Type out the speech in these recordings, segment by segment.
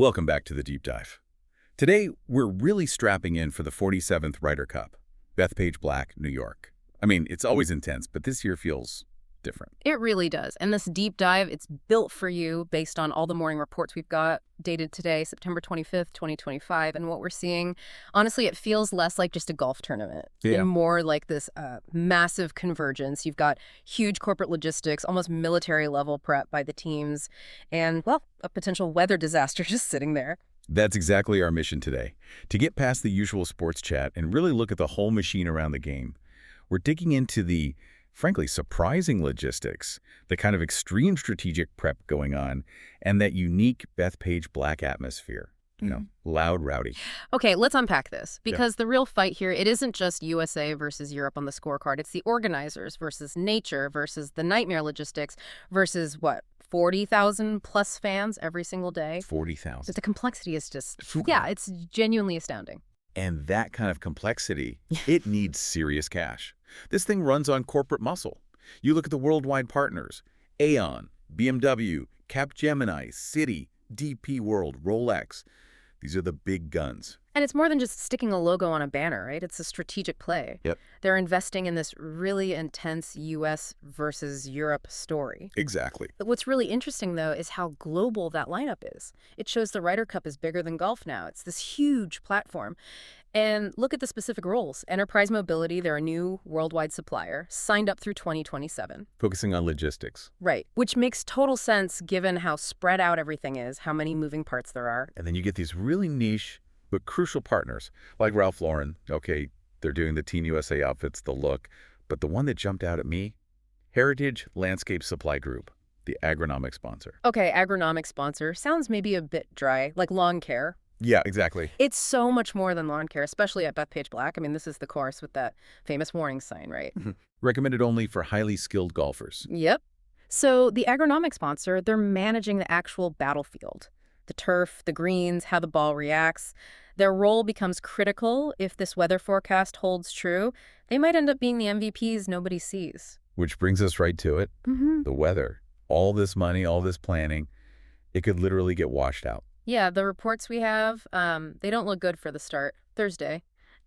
Welcome back to the Deep Dive. Today, we're really strapping in for the 47th Ryder Cup, Bethpage Black, New York. I mean, it's always intense, but this year feels different. It really does. And this deep dive, it's built for you based on all the morning reports we've got dated today, September 25th, 2025. And what we're seeing, honestly, it feels less like just a golf tournament and more like this massive convergence. You've got huge corporate logistics, almost military level prep by the teams, and, well, a potential weather disaster just sitting there. That's exactly our mission today, to get past the usual sports chat and really look at the whole machine around the game. We're digging into the frankly, surprising logistics, the kind of extreme strategic prep going on, and that unique Bethpage Black atmosphere. Loud, rowdy. Okay, let's unpack this, because the real fight here, it isn't just USA versus Europe on the scorecard. It's the organizers versus nature versus the nightmare logistics versus, 40,000 plus fans every single day? 40,000. The complexity is just, it's genuinely astounding. And that kind of complexity, it needs serious cash. This thing runs on corporate muscle. You look at the worldwide partners, Aon, BMW, Capgemini, Citi, DP World, Rolex. These are the big guns. And it's more than just sticking a logo on a banner, right? It's a strategic play. Yep. They're investing in this really intense U.S. versus Europe story. Exactly. But what's really interesting, though, is how global that lineup is. It shows the Ryder Cup is bigger than golf now. It's this huge platform. And look at the specific roles. Enterprise Mobility, they're a new worldwide supplier, signed up through 2027. Focusing on logistics. Right, which makes total sense given how spread out everything is, how many moving parts there are. And then you get these really niche but crucial partners, like Ralph Lauren. Okay, they're doing the Team USA outfits, the look. But the one that jumped out at me, Heritage Landscape Supply Group, the agronomic sponsor. Okay, agronomic sponsor. Sounds maybe a bit dry, like lawn care. Yeah, exactly. It's so much more than lawn care, especially at Bethpage Black. I mean, this is the course with that famous warning sign, right? Recommended only for highly skilled golfers. Yep. So the agronomic sponsor, they're managing the actual battlefield. The turf, the greens, how the ball reacts. Their role becomes critical if this weather forecast holds true. They might end up being the MVPs nobody sees. Which brings us right to it. The weather. All this money, all this planning, it could literally get washed out. Yeah, the reports we have, they don't look good for the start. Thursday,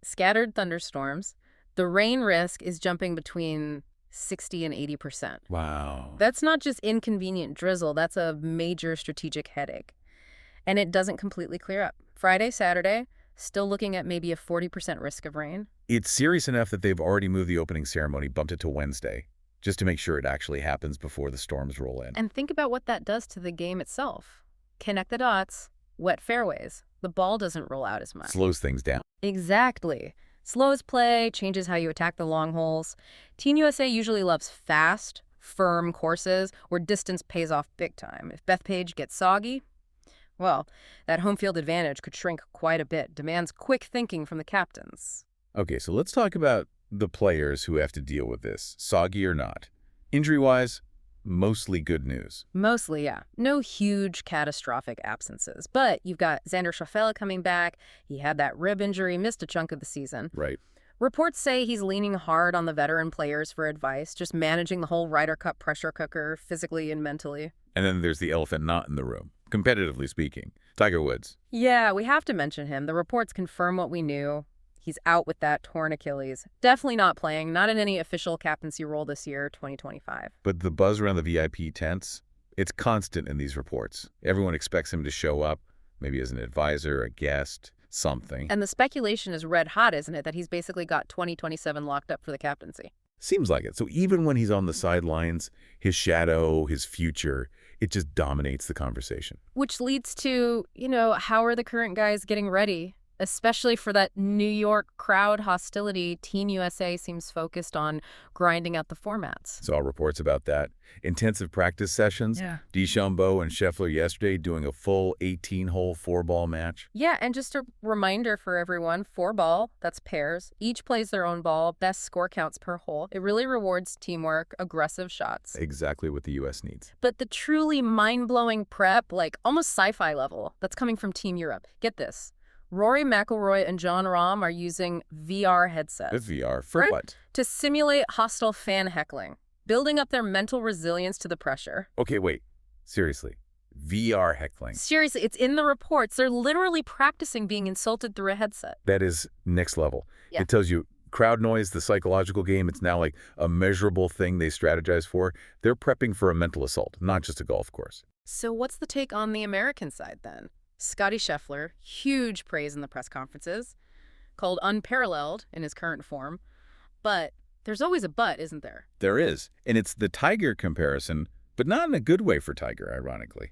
scattered thunderstorms. The rain risk is jumping between 60 and 80%. Wow. That's not just inconvenient drizzle. That's a major strategic headache. And it doesn't completely clear up. Friday, Saturday, still looking at maybe a 40% risk of rain. It's serious enough that they've already moved the opening ceremony, bumped it to Wednesday, just to make sure it actually happens before the storms roll in. And think about what that does to the game itself. Connect the dots, wet fairways. The ball doesn't roll out as much. Slows things down. Exactly. Slows play, changes how you attack the long holes. Team USA usually loves fast, firm courses where distance pays off big time. If Bethpage gets soggy, well, that home field advantage could shrink quite a bit. Demands quick thinking from the captains. Okay, so let's talk about the players who have to deal with this, soggy or not. Injury-wise, mostly good news. Mostly, yeah. No huge catastrophic absences. But you've got Xander Schauffele coming back. He had that rib injury, missed a chunk of the season. Right. Reports say he's leaning hard on the veteran players for advice, just managing the whole Ryder Cup pressure cooker, physically and mentally. And then there's the elephant not in the room, competitively speaking, Tiger Woods. Yeah, we have to mention him. The reports confirm what we knew. He's out with that torn Achilles. Definitely not playing, not in any official captaincy role this year, 2025. But the buzz around the VIP tents, it's constant in these reports. Everyone expects him to show up, maybe as an advisor, a guest, something. And the speculation is red hot, isn't it, that he's basically got 2027 locked up for the captaincy? Seems like it. So even when he's on the sidelines, his shadow, his future, it just dominates the conversation. Which leads to, how are the current guys getting ready? Especially for that New York crowd hostility, Team USA seems focused on grinding out the formats. Saw reports about that. Intensive practice sessions. Yeah. DeChambeau and Scheffler yesterday doing a full 18-hole four-ball match. Yeah, and just a reminder for everyone, 4-ball, that's pairs. Each plays their own ball, best score counts per hole. It really rewards teamwork, aggressive shots. Exactly what the U.S. needs. But the truly mind-blowing prep, like almost sci-fi level, that's coming from Team Europe. Get this. Rory McIlroy and Jon Rahm are using VR headsets. With VR? For what? To simulate hostile fan heckling, building up their mental resilience to the pressure. Okay, wait. Seriously. VR heckling. Seriously, it's in the reports. They're literally practicing being insulted through a headset. That is next level. Yeah. It tells you crowd noise, the psychological game, it's now like a measurable thing they strategize for. They're prepping for a mental assault, not just a golf course. So what's the take on the American side then? Scottie Scheffler, huge praise in the press conferences, called unparalleled in his current form. But there's always a but, isn't there? There is, and it's the Tiger comparison, but not in a good way for Tiger, ironically.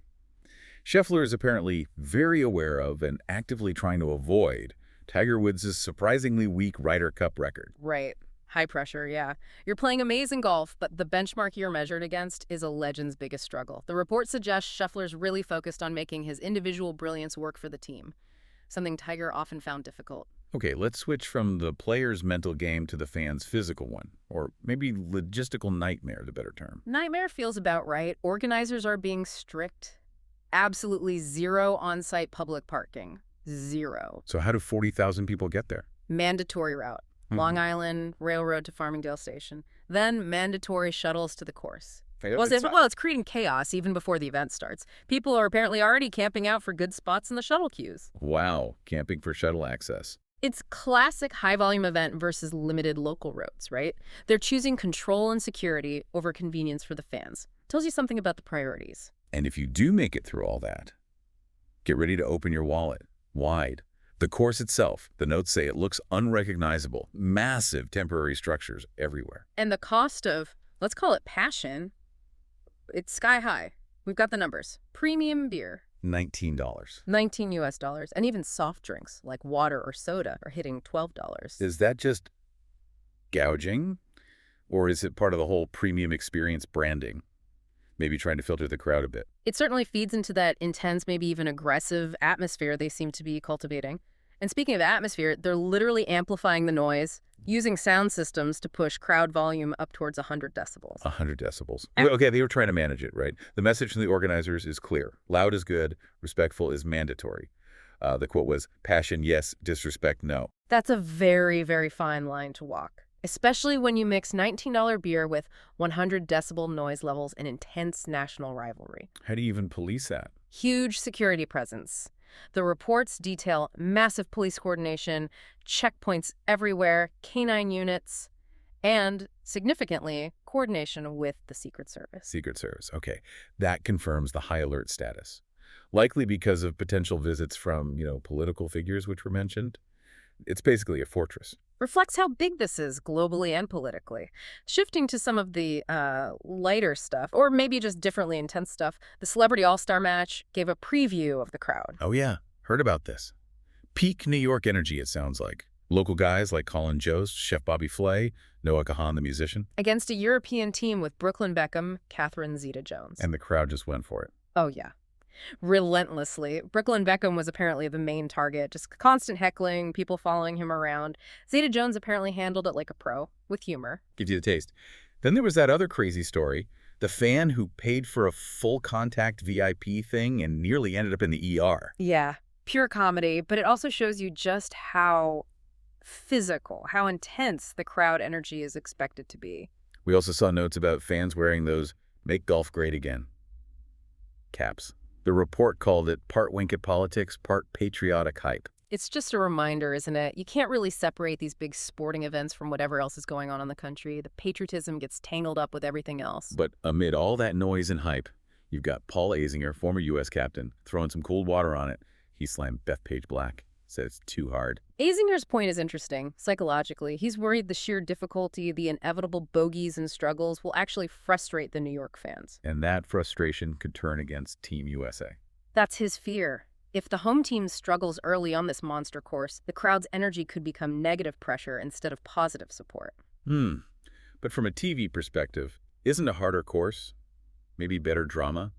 Scheffler is apparently very aware of and actively trying to avoid Tiger Woods' surprisingly weak Ryder Cup record. Right. High pressure, yeah. You're playing amazing golf, but the benchmark you're measured against is a legend's biggest struggle. The report suggests Scheffler's really focused on making his individual brilliance work for the team, something Tiger often found difficult. Okay, let's switch from the player's mental game to the fan's physical one, or maybe logistical nightmare, the better term. Nightmare feels about right. Organizers are being strict. Absolutely zero on-site public parking. Zero. So how do 40,000 people get there? Mandatory route. Long Island, Railroad to Farmingdale Station. Then mandatory shuttles to the course. It's creating chaos even before the event starts. People are apparently already camping out for good spots in the shuttle queues. Wow, camping for shuttle access. It's classic high-volume event versus limited local roads, right? They're choosing control and security over convenience for the fans. Tells you something about the priorities. And if you do make it through all that, get ready to open your wallet wide. The course itself, the notes say it looks unrecognizable. Massive temporary structures everywhere. And the cost of, let's call it passion, it's sky high. We've got the numbers. Premium beer. $19. $19 US. And even soft drinks like water or soda are hitting $12. Is that just gouging? Or is it part of the whole premium experience branding? Maybe trying to filter the crowd a bit. It certainly feeds into that intense, maybe even aggressive atmosphere they seem to be cultivating. And speaking of atmosphere, they're literally amplifying the noise, using sound systems to push crowd volume up towards 100 decibels. 100 decibels. Okay, they were trying to manage it, right? The message from the organizers is clear. Loud is good, respectful is mandatory. The quote was, passion, yes, disrespect, no. That's a very, very fine line to walk, especially when you mix $19 beer with 100 decibel noise levels and intense national rivalry. How do you even police that? Huge security presence. The reports detail massive police coordination, checkpoints everywhere, canine units, and, significantly, coordination with the Secret Service. Secret Service, okay. That confirms the high alert status. Likely because of potential visits from, political figures which were mentioned. It's basically a fortress. Reflects how big this is globally and politically. Shifting to some of the lighter stuff, or maybe just differently intense stuff, the Celebrity All-Star match gave a preview of the crowd. Oh yeah, heard about this. Peak New York energy, it sounds like. Local guys like Colin Jost, Chef Bobby Flay, Noah Kahan, the musician. Against a European team with Brooklyn Beckham, Catherine Zeta-Jones. And the crowd just went for it. Oh yeah. Relentlessly. Brooklyn Beckham was apparently the main target, just constant heckling, people following him around. Zeta-Jones apparently handled it like a pro, with humor. Gives you the taste. Then there was that other crazy story, the fan who paid for a full contact VIP thing and nearly ended up in the ER. Yeah, pure comedy, but it also shows you just how physical, how intense the crowd energy is expected to be. We also saw notes about fans wearing those "Make Golf Great Again" caps. The report called it part wink at politics, part patriotic hype. It's just a reminder, isn't it? You can't really separate these big sporting events from whatever else is going on in the country. The patriotism gets tangled up with everything else. But amid all that noise and hype, you've got Paul Azinger, former U.S. captain, throwing some cold water on it. He slammed Bethpage Black, said it's too hard. Azinger's point is interesting, psychologically. He's worried the sheer difficulty, the inevitable bogeys and struggles will actually frustrate the New York fans. And that frustration could turn against Team USA. That's his fear. If the home team struggles early on this monster course, the crowd's energy could become negative pressure instead of positive support. But from a TV perspective, isn't a harder course maybe better drama,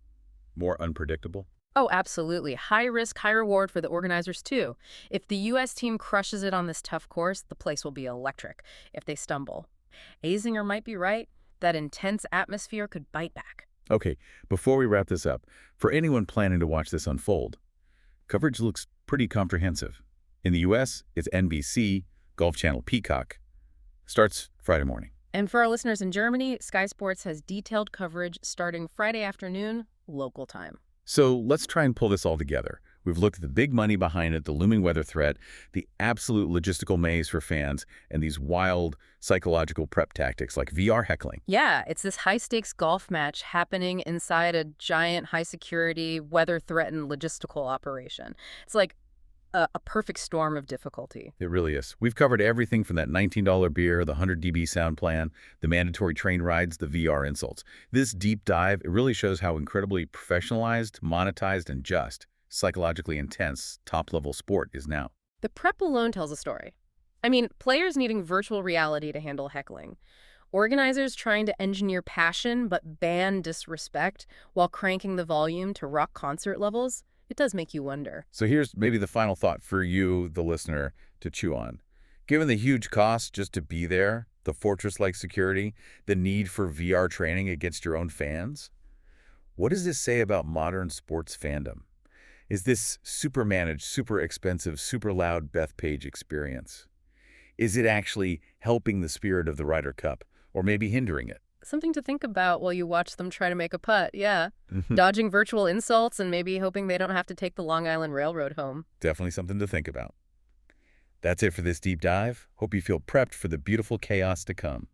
more unpredictable? Oh, absolutely. High risk, high reward for the organizers, too. If the U.S. team crushes it on this tough course, the place will be electric. If they stumble, Azinger might be right. That intense atmosphere could bite back. Okay, before we wrap this up, for anyone planning to watch this unfold, coverage looks pretty comprehensive. In the U.S., it's NBC, Golf Channel Peacock. Starts Friday morning. And for our listeners in Germany, Sky Sports has detailed coverage starting Friday afternoon, local time. So let's try and pull this all together. We've looked at the big money behind it, the looming weather threat, the absolute logistical maze for fans, and these wild psychological prep tactics like VR heckling. Yeah, it's this high-stakes golf match happening inside a giant, high-security, weather-threatened logistical operation. It's like a perfect storm of difficulty. It really is. We've covered everything from that $19 beer, the 100 dB sound plan, the mandatory train rides, the VR insults. This deep dive, it really shows how incredibly professionalized, monetized, and just, psychologically intense, top-level sport is now. The prep alone tells a story. I mean, players needing virtual reality to handle heckling. Organizers trying to engineer passion but ban disrespect while cranking the volume to rock concert levels. It does make you wonder. So here's maybe the final thought for you, the listener, to chew on. Given the huge cost just to be there, the fortress-like security, the need for VR training against your own fans, what does this say about modern sports fandom? Is this super managed, super expensive, super loud Bethpage experience? Is it actually helping the spirit of the Ryder Cup, or maybe hindering it? Something to think about while you watch them try to make a putt, yeah. Dodging virtual insults and maybe hoping they don't have to take the Long Island Railroad home. Definitely something to think about. That's it for this deep dive. Hope you feel prepped for the beautiful chaos to come.